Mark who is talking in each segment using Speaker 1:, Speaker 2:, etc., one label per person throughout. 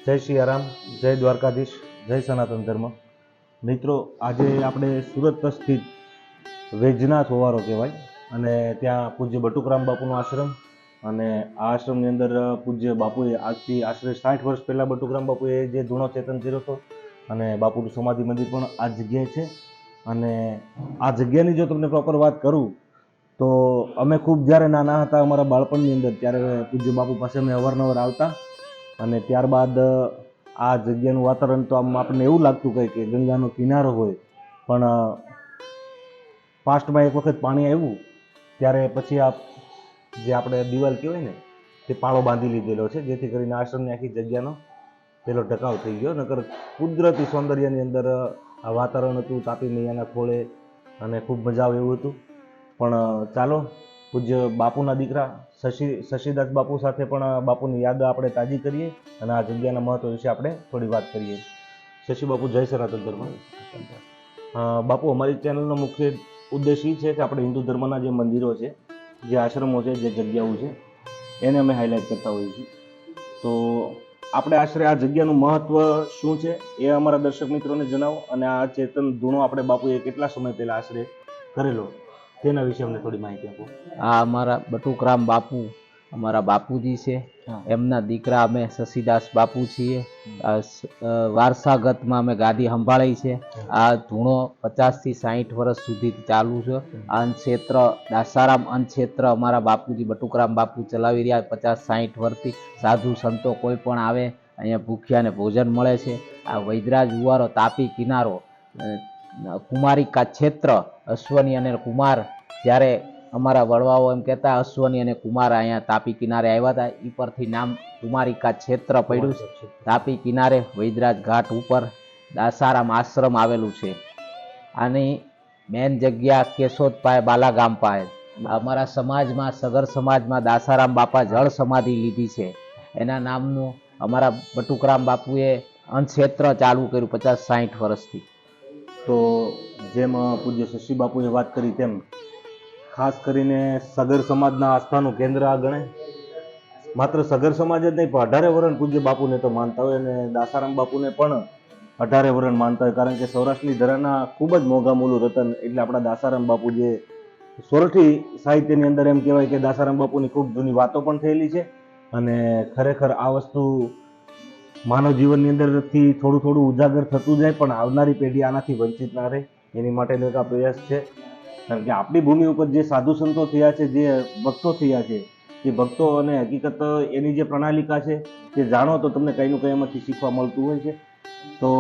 Speaker 1: જય સિયારામ, જય દ્વારકાધીશ, જય સનાતન ધર્મ. મિત્રો, આજે આપણે સુરત સ્થિત વૈજનાથ ઓવારો કહેવાય અને ત્યાં પૂજ્ય બટુકરામ બાપુનો આશ્રમ, અને આ આશ્રમની અંદર પૂજ્ય બાપુએ આજથી આશરે 60 વર્ષ પહેલાં બટુકરામ બાપુએ જે ધૂણો ચેતન કર્યો હતો, અને બાપુનું સમાધિ મંદિર પણ આ જગ્યાએ છે. અને આ જગ્યાની જો તમને પ્રોપર વાત કરું તો અમે ખૂબ જ્યારે નાના હતા, અમારા બાળપણની અંદર, ત્યારે પૂજ્ય બાપુ પાસે અમે અવારનવાર આવતા. અને ત્યારબાદ આ જગ્યાનું વાતાવરણ તો આમ આપણને એવું લાગતું કે ગંગાનો કિનારો હોય, પણ પાસ્ટમાં એક વખત પાણી આવ્યું ત્યારે પછી આ જે આપણે દિવાલ કહેવાય ને તે પાળો બાંધી લીધેલો છે, જેથી કરીને આશ્રમની આખી જગ્યાનો પેલો ટકાવ થઈ ગયો. નકર કુદરતી સૌંદર્યની અંદર આ વાતાવરણ હતું, તાપી મૈયાના ખોળે, અને ખૂબ મજા આવે એવું હતું. પણ ચાલો, પૂજ્ય બાપુના દીકરા શશીદાસ બાપુ સાથે પણ બાપુની યાદ આપણે તાજી કરીએ અને આ જગ્યાના મહત્વ વિશે આપણે થોડી વાત કરીએ. શશી બાપુ, જય સનાતન ધર્મ. બાપુ, અમારી ચેનલનો મુખ્ય ઉદ્દેશ એ છે કે આપણે હિન્દુ ધર્મના જે મંદિરો છે, જે આશ્રમો છે, જે જગ્યાઓ છે, એને અમે હાઇલાઇટ કરતા હોઈએ છીએ. તો આપણે આશરે આ જગ્યાનું મહત્વ શું છે એ અમારા દર્શક મિત્રોને જણાવો, અને આ ચેતન ધૂણો આપણે બાપુએ કેટલા સમય પહેલાં આશરે કરેલો તેના વિશે અમને થોડી માહિતી આપો.
Speaker 2: આ અમારા બટુકરામ બાપુ અમારા બાપુજી છે, એમના દીકરા અમે શશીદાસ બાપુ છીએ. વારસાગતમાં અમે ગાદી સંભાળી છે. આ ધૂણો 50 થી 60 વર્ષ સુધી ચાલુ છે. અન્નક્ષેત્ર દાસારામ અન્નક્ષેત્ર અમારા બાપુજી બટુકરામ બાપુ ચલાવી રહ્યા 50-60 વર્ષથી. સાધુ સંતો કોઈ પણ આવે અહીંયા ભૂખ્યાને ભોજન મળે છે. આ વૈદરાજ ઉવારો, તાપી કિનારો, કુમારિકા ક્ષેત્ર, અશ્વની અને કુમાર, જ્યારે અમારા વડવાઓ એમ કહેતા અશ્વની અને કુમાર અહીંયા તાપી કિનારે આવ્યા હતા, એ પરથી નામ કુમારિકા ક્ષેત્ર પડ્યું છે. તાપી કિનારે વૈદરાજ ઘાટ ઉપર દાસારામ આશ્રમ આવેલું છે. આની મેન જગ્યા કેશોદ પાસે, બાલાગામ પાસે. અમારા સમાજમાં, સગર સમાજમાં દાસારામ બાપા જળ સમાધિ લીધી છે. એના નામનું અમારા બટુકરામ બાપુએ અન્નક્ષેત્ર ચાલુ કર્યું 50-60 વર્ષથી.
Speaker 1: તો જેમ પૂજ્ય શશી બાપુએ વાત કરી તેમ ખાસ કરીને સગર સમાજના આસ્થાનું કેન્દ્ર આ ગણાય. માત્ર સગર સમાજ જ નહીં, પણ 18 વરણ પૂજ્ય બાપુને તો માનતા હોય, અને દાસારામ બાપુને પણ 18 વરણ માનતા હોય. કારણ કે સૌરાષ્ટ્રની ધરાના ખૂબ જ મોંઘા મૂલું રતન એટલે આપણા દાસારામ બાપુ, જે સોરઠી સાહિત્યની અંદર એમ કહેવાય કે દાસારામ બાપુની ખૂબ જૂની વાતો પણ થયેલી છે. અને ખરેખર આ વસ્તુ માનવ જીવનની અંદરથી થોડું થોડું ઉજાગર થતું જાય, પણ આવનારી પેઢી આનાથી વંચિત ના રહે એની માટેનો એક આ પ્રયાસ છે. કારણ કે આપણી ભૂમિ ઉપર જે સાધુ સંતો થયા છે, જે ભક્તો થયા છે, એ ભક્તો અને હકીકત એની જે પ્રણાલિકા છે તે જાણો તો તમને કંઈનું કંઈ એમાંથી શીખવા મળતું હોય છે. તો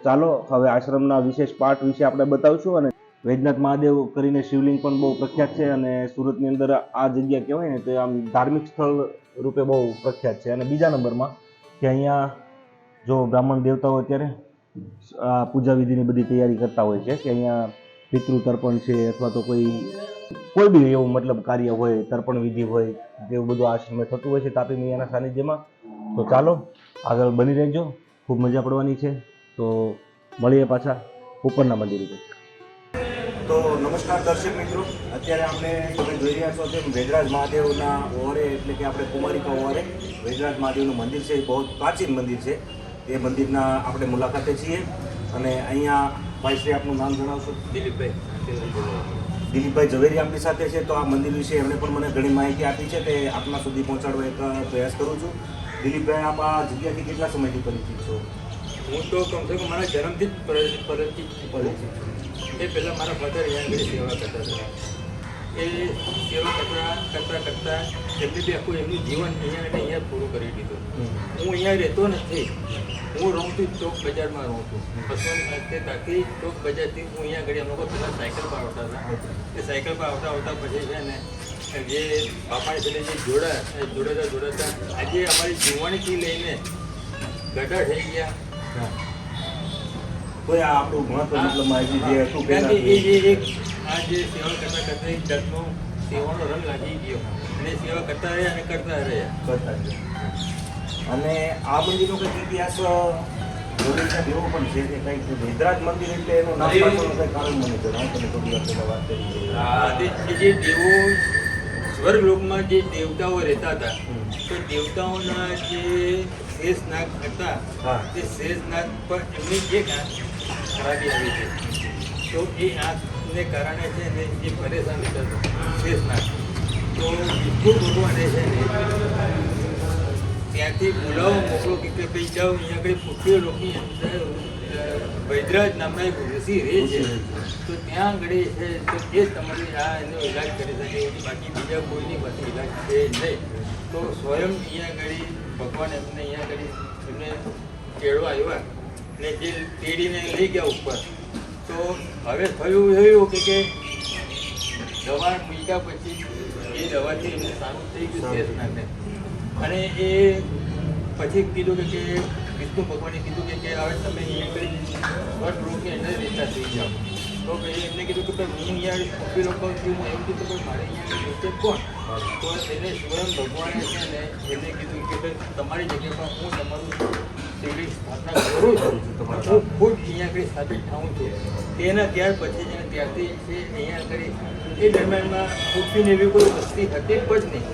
Speaker 1: ચાલો, હવે આશ્રમના વિશેષ પાઠ વિશે આપણે બતાવશું. અને વૈજનાથ મહાદેવ કરીને શિવલિંગ પણ બહુ પ્રખ્યાત છે, અને સુરતની અંદર આ જગ્યા કહેવાય ને તો આમ ધાર્મિક સ્થળ રૂપે બહુ પ્રખ્યાત છે. અને બીજા નંબરમાં કે અહીંયા જો બ્રાહ્મણ દેવતાઓ અત્યારે પૂજા વિધિની બધી તૈયારી કરતા હોય છે, કે અહીંયા પિતૃ તર્પણ છે, અથવા તો કોઈ બી એવું મતલબ કાર્ય હોય, તર્પણ વિધિ હોય, તેવું બધું આશ્રમે થતું હોય છે તાપી મૈયાના સાનિધ્યમાં. તો ચાલો, આગળ બની રહેજો, ખૂબ મજા પડવાની છે. તો મળીએ પાછા ઉપરના મંદિર ઉપર. તો નમસ્કાર દર્શક મિત્રો, અત્યારે આપણે તમે જોઈ રહ્યા છો તેમ વૈદરાજ મહાદેવના ઓવારે, એટલે કે આપણે કુમારિકા ઓવારે વૈદરાજ મહાદેવનું મંદિર છે. એ બહુ પ્રાચીન મંદિર છે. એ મંદિરના આપણે મુલાકાતે છીએ. અને અહીંયા ભાઈ શ્રી, આપનું નામ જણાવશો? દિલીપભાઈ ઝવેરી આપણી સાથે છે. તો આ મંદિર વિશે એમણે પણ મને ઘણી માહિતી આપી છે, તે આપના સુધી પહોંચાડવા એક પ્રયાસ કરું છું. દિલીપભાઈ, આપ આ જગ્યાથી કેટલા સમયથી પરિચિત છો?
Speaker 3: હું તો કમસે કમ મારા જન્મથી જ પરિચિત છું. એ પહેલાં મારા ફાધર અહીંયા આગળ સેવા કરતા હતા. એ સેવા કરતાં એમને બી આખું એમનું જીવન અહીંયા પૂરું કરી દીધું. હું અહીંયા રહેતો નથી, હું રહું છું ચોક બજારમાં રહું છું. તાકી ચોક બજારથી હું અહીંયા આગળ એમ લોકો પહેલાં સાયકલ પર આવતા હતા. એ સાયકલ પર આવતા પછી છે ને જે બાપાની સાથે જે જોડાતા આજે અમારી જીવણીથી લઈને ગઢા થઈ ગયા.
Speaker 1: કોઈ આ આપણું મહત્વ મતલબ માહિતી જે હતું
Speaker 3: કારણ કે એ એક આ જે સેવા કરતાં એક જાતનો સેવાનો રંગ લાગી ગયો, અને સેવા કરતા રહ્યા અને કરતા રહ્યા.
Speaker 1: અને આ મંદિરનો કંઈક ઇતિહાસ જોડેલા એવો પણ છે કે કંઈક વૈદરાજ મંદિર એટલે એનું નામ પાછળનું કંઈ કારણ મને જણાવો. તમે થોડી વાર પહેલાં વાત કરી
Speaker 3: જે દેવો સ્વર્ગલોકમાં જે દેવતાઓ રહેતા હતા, તો દેવતાઓના જે શેષનાગ હતા
Speaker 1: હા.
Speaker 3: તે શેષનાગ પર એમની એક આંખ ખરાબી આવી છે. તો એ આંખને કારણે છે ને એ પરેશાન થતો શેષનાગ. તો વિષ્ણુ ભગવાને છે ને ત્યાંથી બોલાવો મોકલો કે ભાઈ જાઓ અહીંયા આગળ પૃથ્વી લોકની અંદર વૈદરાજ નામના એક ઋષિ રહે છે. તો ત્યાં આગળ છે તો એ જ તમારી આ એનો ઈલાજ કરી શકે. બાકી બીજા કોઈની પાસે ઈલાજ છે નહીં. તો સ્વયં અહીંયા આગળ ભગવાન એમને અહીંયા આગળ એમને તેડવા આવ્યા અને જે તેડીને લઈ ગયા ઉપર. તો હવે થયું એવું કે દવા મૂક્યા પછી એ દવાથી એમને સારું થઈ ગયું શેષનાગને. અને એ પછી કીધું કે વિષ્ણુ ભગવાને કીધું કે હવે તમે અહીંયા કરી વટ રોગની અંદર રહેતા થઈ જાઓ. તો પછી એમને કીધું કે ભાઈ હું અહીંયા પૃથ્વી લોકો છું, હું એમ કીધું કે મારે અહીંયા રહેશે કોણ? તો એને સ્વયં ભગવાને છે ને એમને કીધું કે ભાઈ તમારી જગ્યા પર હું તમારું શિવલિંગ સ્થાપના કરું છું, હું ખુદ અહીંયા આગળ સ્થાપિત થાઉં છું. તેના ત્યાર પછી છે ને ત્યારથી છે અહીંયા આગળ એ દરમિયાનમાં પૃથ્વીને એવી કોઈ વસ્તી હતી જ નહીં.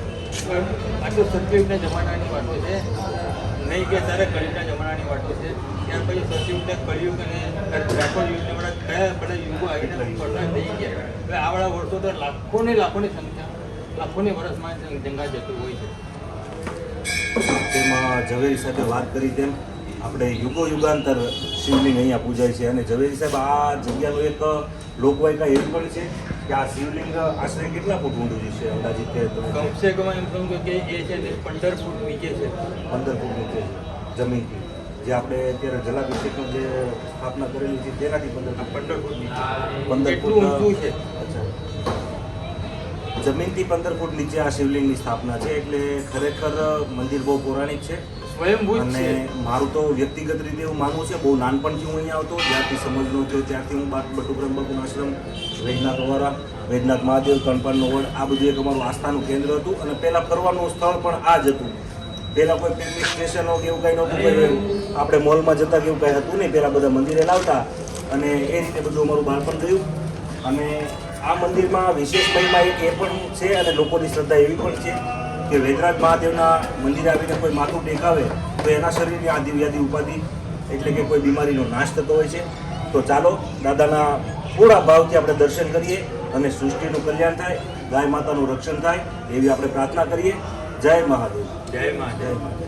Speaker 3: આ તો સતયુગના જમાનાની વાતો છે, નહીં કે ત્યારે કળિયુગના જમાનાની વાતો છે. ત્યાર પછી સતયુગને કળિયુગ અને ત્રાપર યુગને બધા કયા બધા યુગો આવીને પડતા થઈ ગયા. હવે આવાળા વર્ષો તો લાખોની સંખ્યા, લાખોની વર્ષમાં જંગા જતું હોય છે.
Speaker 1: તેમાં ઝવેરી સાહેબે વાત કરી તેમ આપણે યુગાંતર શિવલિંગ અહીંયા પૂજાય છે. અને ઝવેરી સાહેબ આ જગ્યાનું એક લોકવાયકા એવી પણ છે કે આ શિવલિંગ આશરે કેટલા ફૂટ ઊંડું છે અંદાજિત કે તમે
Speaker 3: કમસે કમ એમ સમજો કે એ છે ને 15 ફૂટ નીચે છે.
Speaker 1: 15 ફૂટ નીચે જમીનથી જે આપણે અત્યારે જલાભિષેકનો જે સ્થાપના કરેલી છે તેનાથી 15
Speaker 3: ફૂટ નીચે
Speaker 1: 15
Speaker 3: એટલું ઊંચું છે.
Speaker 1: અચ્છા, જમીનથી 15 ફૂટ નીચે આ શિવલિંગની સ્થાપના છે. એટલે ખરેખર મંદિર બહુ પૌરાણિક છે.
Speaker 3: સ્વયંભૂ જ
Speaker 1: અને
Speaker 3: છે.
Speaker 1: મારું તો વ્યક્તિગત રીતે એવું માનવું છે, બહુ નાનપણથી હું અહીંયા આવતો, જ્યારથી સમજનો થયો ત્યારથી હું બટુકરામ બાપુનો આશ્રમ, વૈદ્યનાથ અવારા, વૈદ્યનાથ મહાદેવ, કણપાનનો વડ, આ બધું એક અમારું આસ્થાનું કેન્દ્ર હતું. અને પહેલાં ફરવાનું સ્થળ પણ આ જ હતું. પહેલાં કોઈ પિકનિક સ્ટેશનો કે એવું કંઈ નહોતું, કોઈ આપણે મોલમાં જતા કે એવું કંઈ હતું નહીં. પહેલાં બધા મંદિરે લાવતા અને એ રીતે બધું અમારું બાળપણ ગયું. અને આ મંદિરમાં વિશેષ મહિમા એક એ પણ છે અને લોકોની શ્રદ્ધા એવી પણ છે કે વૈદ્યનાથ મહાદેવના મંદિરે આવીને કોઈ માથું ટેકાવે તો એના શરીરની આદિ વ્યાધિ ઉપાધિ એટલે કે કોઈ બીમારીનો નાશ થતો હોય છે. તો ચાલો દાદાના થોડા ભાવથી આપણે દર્શન કરીએ અને સૃષ્ટિનું કલ્યાણ થાય, ગાય માતાનું રક્ષણ થાય એવી આપણે પ્રાર્થના કરીએ. જય મહાદેવ.
Speaker 3: જય મહાદેવ.
Speaker 1: જય મહાદેવ.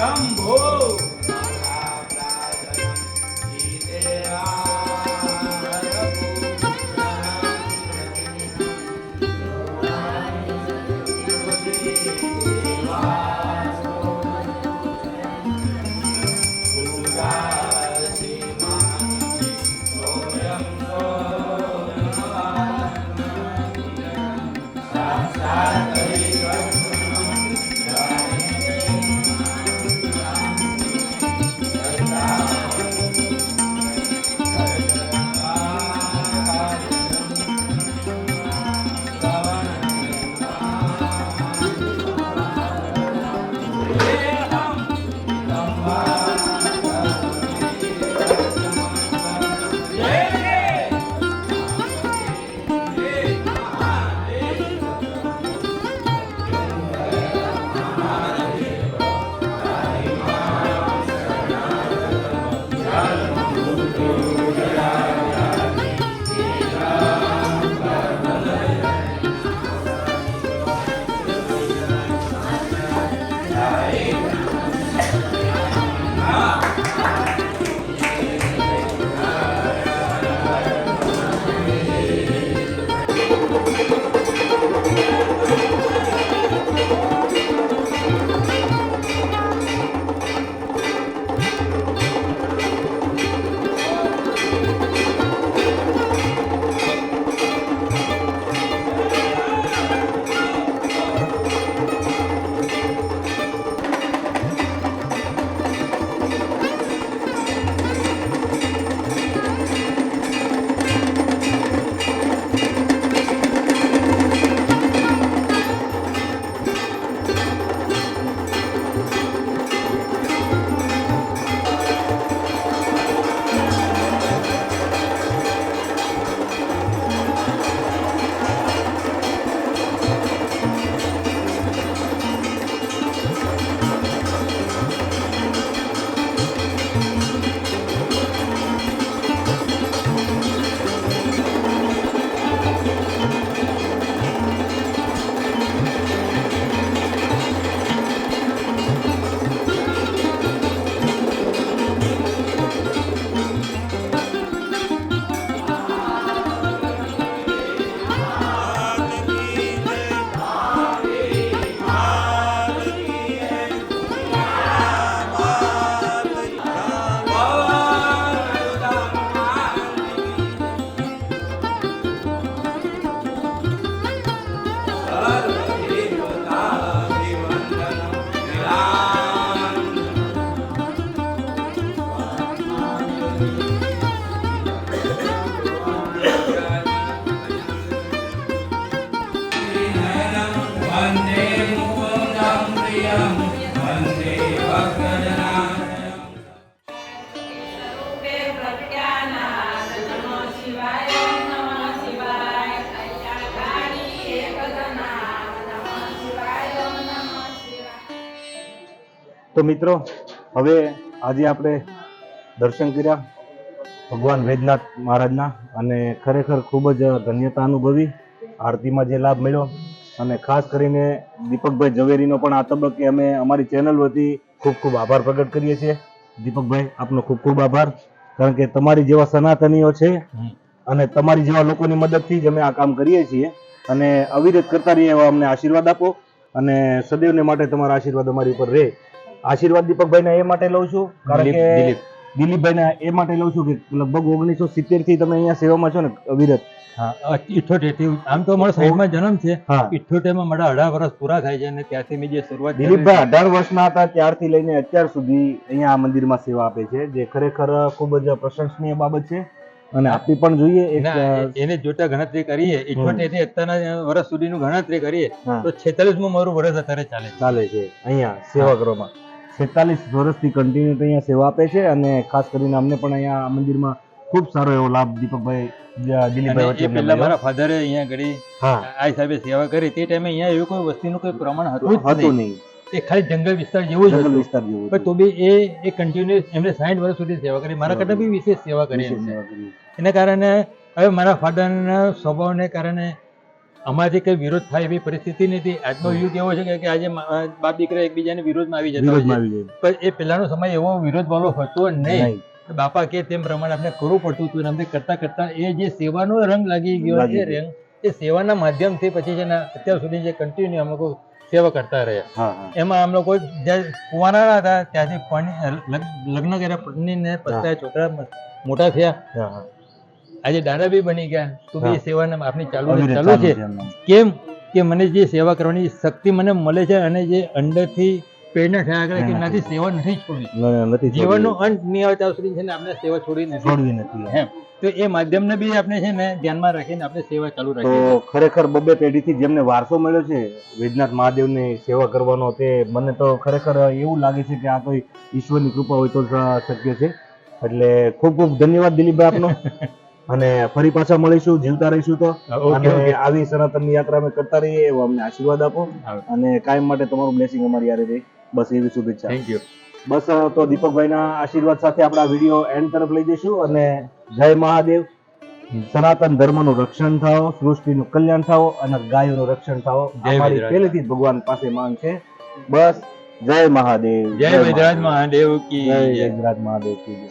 Speaker 3: શંભો
Speaker 1: તો મિત્રો, હવે આજે આપણે દર્શન કર્યા ભગવાન વૈદ્યનાથ મહારાજના અને ખરેખર ખૂબ જ ધન્યતા અનુભવી. આરતીમાં જે લાભ મળ્યો અને ખાસ કરીને દીપકભાઈ ઝવેરીનો પણ આ તબક્કે અમે અમારી ચેનલ વતી ખૂબ ખૂબ આભાર પ્રગટ કરીએ છીએ. દીપકભાઈ, આપનો ખૂબ ખૂબ આભાર, કારણ કે તમારી જેવા સનાતનીઓ છે અને તમારી જેવા લોકોની મદદથી જ અમે આ કામ કરીએ છીએ અને અવિરત કરતા રહીએ એવા અમને આશીર્વાદ આપો અને સદૈવને માટે તમારા આશીર્વાદ અમારી ઉપર રહે. આશીર્વાદ દીપકભાઈના એ માટે લઉં છું કારણ કે દિલીપભાઈના એ માટે લઉં છું કે લગભગ 1970 થી તમે અહીંયા સેવામાં છો ને અવિરત.
Speaker 3: હા, 78 થી આમ તો મારો 60 માં જન્મ છે.
Speaker 1: હા,
Speaker 3: 78 માં મારા 18 વર્ષ પૂરા થાય છે અને ત્યારથી મેં જે શરૂઆત કરી
Speaker 1: દિલીપભાઈ 18 વર્ષના હતા ત્યારથી લઈને અત્યાર સુધી અહીંયા આ મંદિરમાં સેવા આપે છે, જે ખરેખર ખૂબ જ પ્રશંસનીય બાબત છે અને આપવી પણ જોઈએ.
Speaker 3: એને જોતા ગણતરી કરીએ 78 થી અત્યારના વર્ષ સુધીનું ગણતરી કરીએ તો 46 માં મારું વર્ષ અત્યારે ચાલે છે
Speaker 1: અહીંયા સેવા કરવામાં. 46 વર્ષથી કન્ટિન્યુ અહીંયા સેવા આપે છે અને ખાસ કરીને અમને પણ અહીંયા આ મંદિરમાં ખૂબ સારો એવો લાભ દીપકભાઈ દિલીપભાઈ વચ્ચે
Speaker 3: પહેલા મારા ફાધરે અહીંયા ઘડી આ હિસાબે સેવા કરી. તે ટાઈમે અહીંયા એવું કોઈ વસ્તીનું કોઈ પ્રમાણ હતું નહીં. એ ખાલી જંગલ વિસ્તાર જેવું જ હતું. પણ તો બી એ કન્ટિન્યુઅસ એમને 60 વર્ષ સુધી સેવા કરી. મારા કરતા બી વિશેષ સેવા કરી. એના કારણે હવે મારા ફાધરના સ્વભાવને કારણે અમારાથી કઈ વિરોધ થાય એવી પરિસ્થિતિ નથી. આજનો યુગ એવો છે કે આજે બાપ દીકરા એકબીજાને વિરોધમાં આવી જતા હોય
Speaker 1: વિરોધમાં
Speaker 3: છે.
Speaker 1: આવી જાય
Speaker 3: પણ એ પહેલાનો સમય એવો વિરોધ વાળો હતો નહીં.
Speaker 1: નહીં.
Speaker 3: બાપા કે તેમ પ્રમાણે આપણે કરવું પડતું હતું. અને આપણે કરતા કરતા એ જે સેવાનો રંગ લાગી ગયો
Speaker 1: લાગી
Speaker 3: એ રંગ એ સેવાના માધ્યમથી પછી છે ને અત્યાર સુધી જે કન્ટિન્યુ અમે લોકો સેવા કરતા રહ્યા.
Speaker 1: હા હા
Speaker 3: એમાં આમ લોકો જ્યાં કુંવારા હતા ત્યાંથી લગ્ન કર્યા, પત્નીને પત્તા છોકરા મોટા થયા,
Speaker 1: હા હા
Speaker 3: આજે દાદા બી બની ગયા, તો બી
Speaker 1: હા.
Speaker 3: એ સેવાને આપણી ચાલુ
Speaker 1: અવિરત
Speaker 3: ચાલુ છે.
Speaker 1: છે એમનું.
Speaker 3: કેમ કે મને જે સેવા કરવાની શક્તિ મને મળે છે અને જે અંદરથી પ્રેરણા થયા કરે કે એનાથી સેવા નથી છોડવી.
Speaker 1: નથી
Speaker 3: જીવનનો અંત નહીં આવે ત્યાં સુધી છે ને આપણે સેવા છોડી નથી.
Speaker 1: છોડવી નથી
Speaker 3: એમ તો એ માધ્યમને બી આપણે છે ને ધ્યાનમાં રાખીને આપણે સેવા ચાલુ રાખીએ
Speaker 1: તો ખરેખર બબ્બે પેઢીથી જેમને વારસો મળ્યો છે વૈદ્યનાથ મહાદેવની સેવા કરવાનો, તે મને તો ખરેખર એવું લાગે છે કે આ કોઈ ઈશ્વરની કૃપા હોય તો જ શક્ય છે. એટલે ખૂબ ખૂબ ધન્યવાદ દિલીપભાઈ આપનો. અને ફરી પાછા મળીશું, જીવતા રહીશું તો.
Speaker 3: ઓકે,
Speaker 1: અને
Speaker 3: ઓકે.
Speaker 1: આવી સનાતનની યાત્રા અમે કરતા રહીએ એવો અમને આશીર્વાદ આપો.
Speaker 3: હા.
Speaker 1: અને કાયમ માટે તમારું બ્લેસિંગ અમારી યારે રહે, બસ એવી શુભેચ્છા.
Speaker 3: Thank you.
Speaker 1: બસ તો દીપકભાઈના આશીર્વાદ સાથે આપણે આ વિડીયો એન્ડ તરફ લઈ જઈશું. અને જય મહાદેવ. સનાતન ધર્મનું રક્ષણ થાઓ, સૃષ્ટિનું કલ્યાણ થાઓ અને ગાયોનું રક્ષણ થાઓ.
Speaker 3: જય
Speaker 1: અમારી
Speaker 3: વૈદ્યરાજ.
Speaker 1: પહેલેથી જ ભગવાન પાસે માંગ છે. બસ જય મહાદેવ.
Speaker 3: જય વૈદ્યરાજ મહાદેવ કી
Speaker 1: જય
Speaker 3: જય.
Speaker 1: વૈદ્યરાજ મહાદેવ કી જય.